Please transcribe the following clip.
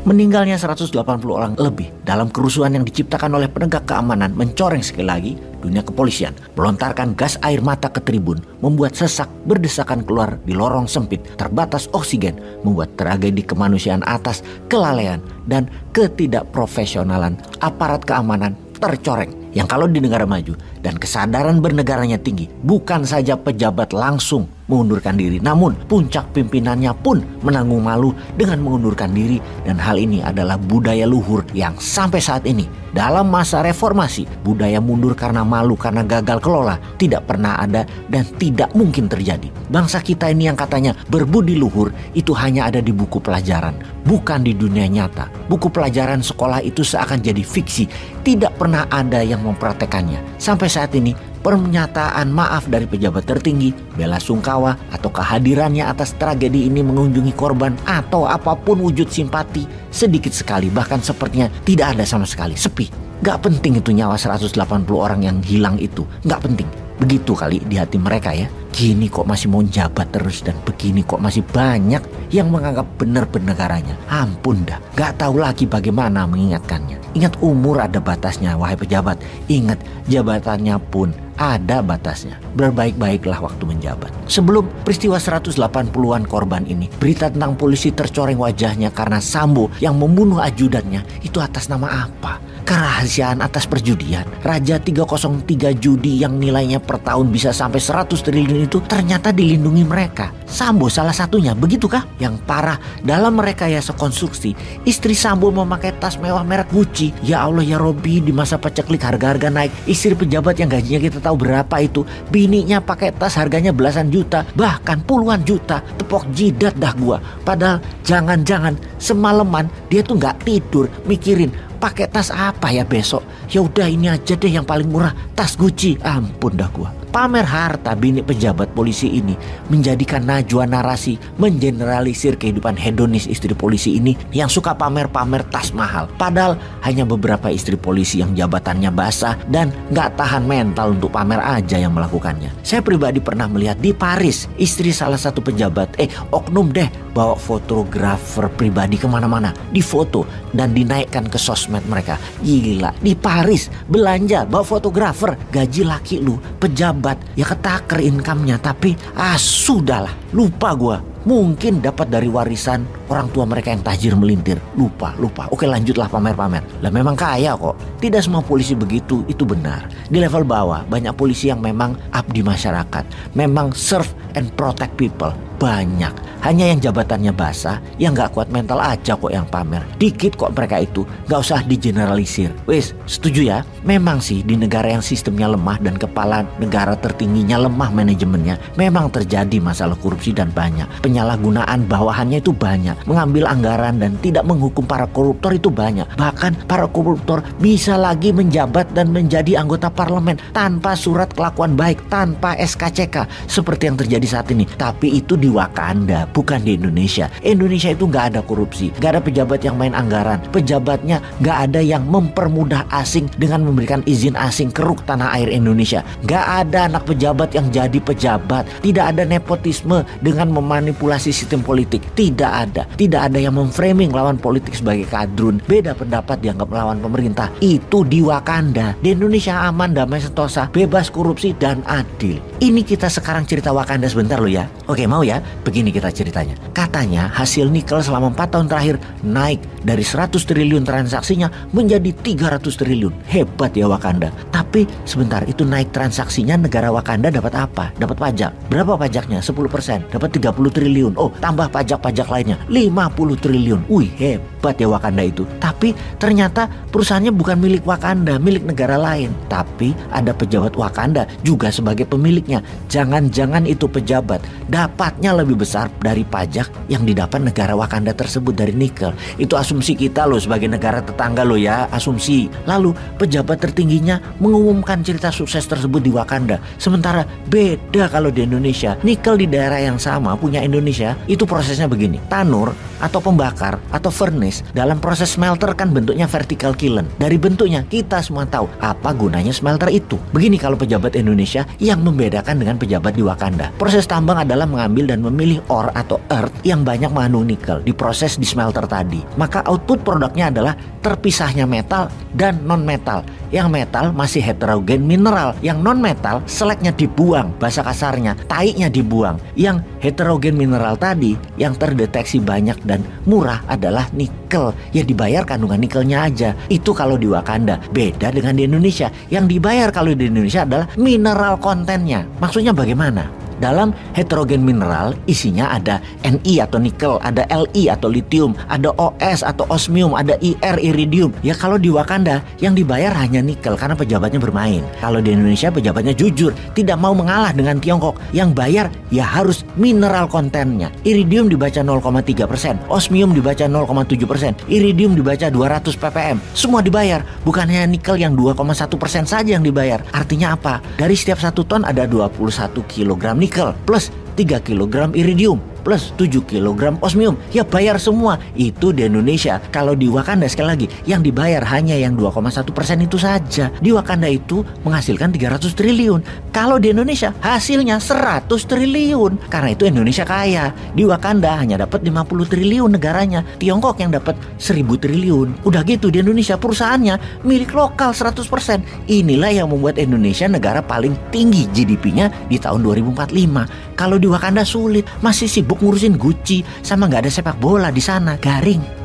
Meninggalnya 180 orang lebih dalam kerusuhan yang diciptakan oleh penegak keamanan mencoreng sekali lagi dunia kepolisian. Melontarkan gas air mata ke tribun, membuat sesak berdesakan keluar di lorong sempit, terbatas oksigen, membuat tragedi kemanusiaan atas kelalaian dan ketidakprofesionalan aparat keamanan tercoreng. Yang kalau di negara maju dan kesadaran bernegaranya tinggi, bukan saja pejabat langsung mengundurkan diri, namun puncak pimpinannya pun menanggung malu dengan mengundurkan diri. Dan hal ini adalah budaya luhur yang sampai saat ini dalam masa reformasi, budaya mundur karena malu, karena gagal kelola tidak pernah ada dan tidak mungkin terjadi. Bangsa kita ini yang katanya berbudi luhur itu hanya ada di buku pelajaran, bukan di dunia nyata. Buku pelajaran sekolah itu seakan jadi fiksi, tidak pernah ada yang mempraktekannya. Sampai saat ini pernyataan maaf dari pejabat tertinggi, bela sungkawa atau kehadirannya atas tragedi ini mengunjungi korban atau apapun wujud simpati sedikit sekali, bahkan sepertinya tidak ada sama sekali, sepi. Gak penting itu nyawa 180 orang yang hilang itu, gak penting. Begitu kali di hati mereka ya. Gini kok masih mau jabat terus, dan begini kok masih banyak yang menganggap benar bernegaranya. Ampun dah, gak tahu lagi bagaimana mengingatkannya. Ingat umur ada batasnya wahai pejabat. Ingat jabatannya pun ada batasnya. Berbaik-baiklah waktu menjabat. Sebelum peristiwa 180-an korban ini, berita tentang polisi tercoreng wajahnya karena Sambo yang membunuh ajudannya itu atas nama apa? Kerahasiaan atas perjudian. Raja 303 judi yang nilainya per tahun bisa sampai 100 triliun itu ternyata dilindungi mereka. Sambo salah satunya, begitukah? Yang parah, dalam merekayasa konstruksi, istri Sambo memakai tas mewah merek Gucci. Ya Allah ya Robbi, di masa paceklik harga-harga naik, istri pejabat yang gajinya kita tahu berapa itu, bininya pakai tas harganya belasan juta, bahkan puluhan juta. Tepok jidat dah gua. Padahal jangan-jangan semalaman dia tuh gak tidur mikirin pakai tas apa ya besok. Ya udah ini aja deh yang paling murah, tas Gucci. Ampun dah gua. Pamer harta bini pejabat polisi ini menjadikan najwa narasi mengeneralisir kehidupan hedonis istri polisi ini yang suka pamer-pamer tas mahal. Padahal hanya beberapa istri polisi yang jabatannya basah dan gak tahan mental untuk pamer aja yang melakukannya. Saya pribadi pernah melihat di Paris, istri salah satu pejabat, oknum deh, bawa fotografer pribadi kemana-mana, difoto dan dinaikkan ke sosmed mereka. Gila, di Paris belanja bawa fotografer, gaji laki lu pejabat ya ketaker income-nya, tapi sudahlah, lupa gua. Mungkin dapat dari warisan orang tua mereka yang tajir melintir. Lupa. Oke, lanjutlah pamer-pamer. Lah memang kaya kok. Tidak semua polisi begitu, itu benar. Di level bawah banyak polisi yang memang abdi masyarakat, memang serve and protect people. Banyak. Hanya yang jabatannya basah, yang gak kuat mental aja kok yang pamer. Dikit kok mereka itu, gak usah digeneralisir. Wes, setuju ya? Memang sih di negara yang sistemnya lemah dan kepala negara tertingginya lemah manajemennya, memang terjadi masalah korupsi dan banyak. Penyalahgunaan bawahannya itu banyak. Mengambil anggaran dan tidak menghukum para koruptor itu banyak. Bahkan para koruptor bisa lagi menjabat dan menjadi anggota parlemen tanpa surat kelakuan baik, tanpa SKCK seperti yang terjadi saat ini. Tapi itu di Wakanda, bukan di Indonesia. Indonesia itu gak ada korupsi, gak ada pejabat yang main anggaran, pejabatnya gak ada yang mempermudah asing dengan memberikan izin asing keruk tanah air Indonesia. Gak ada anak pejabat yang jadi pejabat, tidak ada nepotisme dengan memanipulasi sistem politik, tidak ada yang memframing lawan politik sebagai kadrun, beda pendapat dianggap melawan pemerintah. Itu di Wakanda. Di Indonesia aman, damai, sentosa, bebas korupsi dan adil. Ini kita sekarang cerita Wakanda sebentar loh ya. Oke, mau ya? Begini kita ceritanya. Katanya hasil nikel selama 4 tahun terakhir naik dari 100 triliun transaksinya menjadi 300 triliun. Hebat ya Wakanda. Tapi sebentar, itu naik transaksinya negara Wakanda dapat apa? Dapat pajak. Berapa pajaknya? 10%. Dapat 30 triliun. Oh, tambah pajak-pajak lainnya 50 triliun. Wih, hebat ya Wakanda itu. Tapi ternyata perusahaannya bukan milik Wakanda, milik negara lain. Tapi ada pejabat Wakanda juga sebagai pemiliknya. Jangan-jangan itu pejabat dapatnya lebih besar dari pajak yang didapat negara Wakanda tersebut dari nikel. Itu asumsi kita loh sebagai negara tetangga loh ya, asumsi. Lalu pejabat tertingginya mengumumkan cerita sukses tersebut di Wakanda. Sementara beda kalau di Indonesia. Nikel di daerah yang sama punya Indonesia, itu prosesnya begini. Thanos sumur atau pembakar atau furnace dalam proses smelter kan bentuknya vertical kiln. Dari bentuknya kita semua tahu apa gunanya smelter itu. Begini kalau pejabat Indonesia yang membedakan dengan pejabat di Wakanda. Proses tambang adalah mengambil dan memilih ore atau earth yang banyak mengandung nikel diproses di smelter tadi. Maka output produknya adalah terpisahnya metal dan non-metal. Yang metal masih heterogen mineral, yang non-metal seleknya dibuang, bahasa kasarnya taiknya dibuang. Yang heterogen mineral tadi yang terdeteksi banyak dan murah adalah nikel. Ya dibayar kandungan nikelnya aja. Itu kalau di Wakanda. Beda dengan di Indonesia. Yang dibayar kalau di Indonesia adalah mineral kontennya. Maksudnya bagaimana? Dalam heterogen mineral isinya ada Ni atau nikel, ada Li atau lithium, ada Os atau osmium, ada Ir iridium. Ya kalau di Wakanda yang dibayar hanya nikel karena pejabatnya bermain. Kalau di Indonesia pejabatnya jujur, tidak mau mengalah dengan Tiongkok. Yang bayar ya harus mineral kontennya. Iridium dibaca 0,3%, osmium dibaca 0,7%, iridium dibaca 200 ppm. Semua dibayar, bukan hanya nikel yang 2,1% saja yang dibayar. Artinya apa? Dari setiap 1 ton ada 21 kg nikel plus 3 kg iridium plus 7 kg osmium. Ya bayar semua. Itu di Indonesia. Kalau di Wakanda sekali lagi yang dibayar hanya yang 2,1% itu saja. Di Wakanda itu menghasilkan 300 triliun. Kalau di Indonesia hasilnya 100 triliun. Karena itu Indonesia kaya. Di Wakanda hanya dapat 50 triliun negaranya. Tiongkok yang dapat 1000 triliun. Udah gitu di Indonesia perusahaannya milik lokal 100%. Inilah yang membuat Indonesia negara paling tinggi GDP-nya di tahun 2045. Kalau di Wakanda sulit, masih sibuk ngurusin Gucci sama nggak ada sepak bola di sana, garing.